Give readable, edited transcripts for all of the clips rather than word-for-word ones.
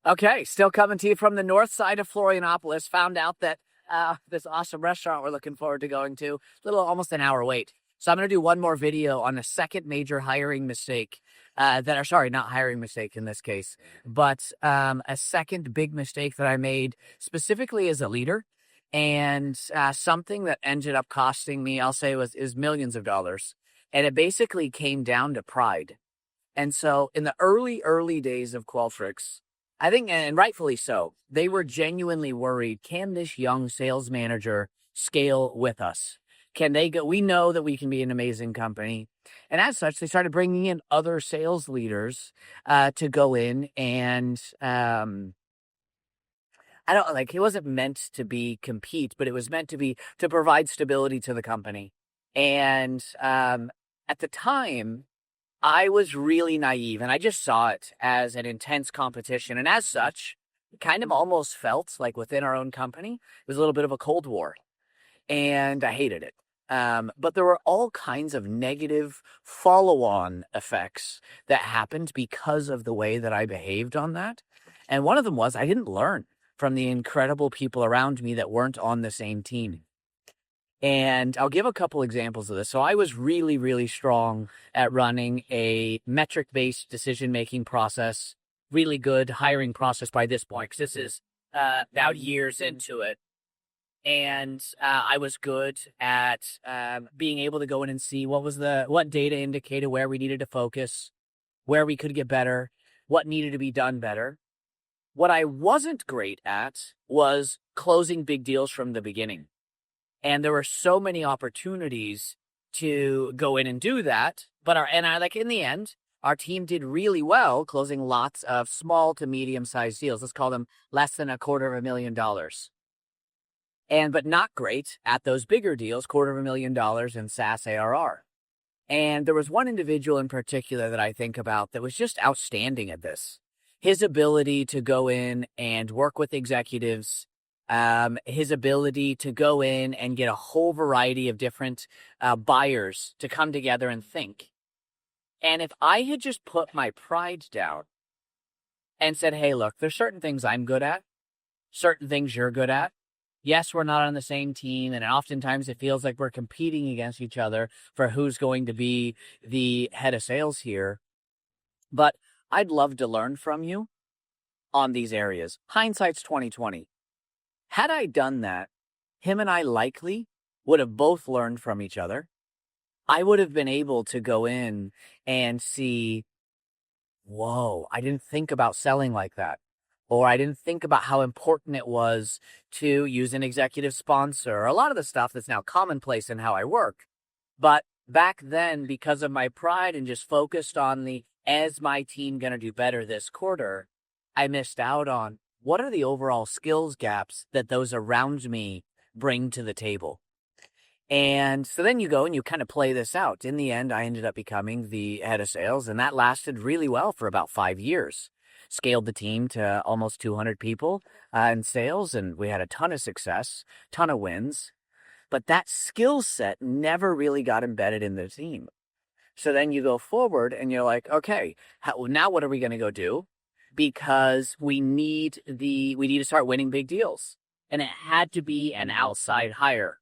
Okay, still coming to you from the north side of Florianópolis. Found out that this awesome restaurant we're looking forward to going to, almost an hour wait. So I'm going to do one more video on the second major hiring mistake not hiring mistake in this case, but a second big mistake that I made specifically as a leader, and something that ended up costing me, I'll say, is millions of dollars. And it basically came down to pride. And so in the early days of Qualtrics, I think, and rightfully so, they were genuinely worried, can this young sales manager scale with us? Can they go? We know that we can be an amazing company. And as such, they started bringing in other sales leaders to go in and, I don't like, it wasn't meant to be compete, but it was meant to be to provide stability to the company. And at the time, I was really naive, and I just saw it as an intense competition. And as such, it kind of almost felt like within our own company, it was a little bit of a Cold War, and I hated it. But there were all kinds of negative follow-on effects that happened because of the way that I behaved on that. And one of them was I didn't learn from the incredible people around me that weren't on the same team. And I'll give a couple examples of this. So I was really, really strong at running a metric-based decision-making process, really good hiring process by this point, because this is about years into it. And I was good at being able to go in and see what data indicated where we needed to focus, where we could get better, what needed to be done better. What I wasn't great at was closing big deals from the beginning. And there were so many opportunities to go in and do that. But in the end, our team did really well closing lots of small to medium-sized deals. Let's call them less than $250,000. But not great at those bigger deals, $250,000 in SaaS ARR. And there was one individual in particular that I think about that was just outstanding at this. His ability to go in and work with executives, his ability to go in and get a whole variety of different buyers to come together and think. And if I had just put my pride down and said, hey, look, there's certain things I'm good at, certain things you're good at. Yes, we're not on the same team, and oftentimes it feels like we're competing against each other for who's going to be the head of sales here. But I'd love to learn from you on these areas. Hindsight's 2020. Had I done that, him and I likely would have both learned from each other. I would have been able to go in and see, whoa, I didn't think about selling like that. Or I didn't think about how important it was to use an executive sponsor. A lot of the stuff that's now commonplace in how I work. But back then, because of my pride and just focused on is my team going to do better this quarter, I missed out on what are the overall skills gaps that those around me bring to the table. And so then you go and you kind of play this out. In the end, I ended up becoming the head of sales, and that lasted really well for about 5 years. Scaled the team to almost 200 people in sales, and we had a ton of success, ton of wins. But that skill set never really got embedded in the team. So then you go forward and you're like, okay, now what are we going to go do? Because we need to start winning big deals. And it had to be an outside hire.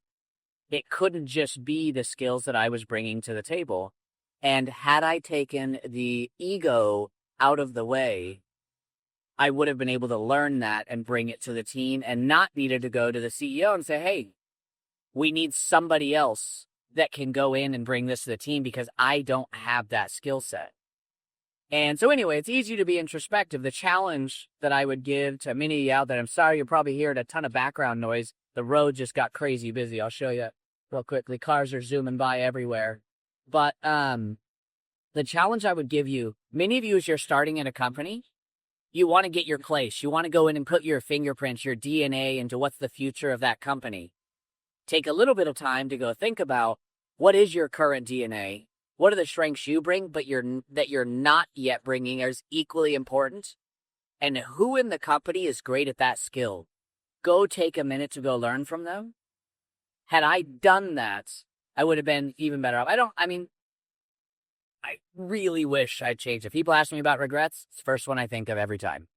It couldn't just be the skills that I was bringing to the table. And had I taken the ego out of the way, I would have been able to learn that and bring it to the team and not needed to go to the CEO and say, hey, we need somebody else that can go in and bring this to the team because I don't have that skill set. And so anyway, it's easy to be introspective. The challenge that I would give to many of you out there, I'm sorry you're probably hearing a ton of background noise. The road just got crazy busy. I'll show you real quickly. Cars are zooming by everywhere. But the challenge I would give you, many of you as you're starting in a company, you want to get your place. You want to go in and put your fingerprints, your DNA into what's the future of that company. Take a little bit of time to go think about what is your current DNA? What are the strengths you bring, but that you're not yet bringing is equally important? And who in the company is great at that skill? Go take a minute to go learn from them. Had I done that, I would have been even better off. I really wish I'd changed. If people ask me about regrets, it's the first one I think of every time.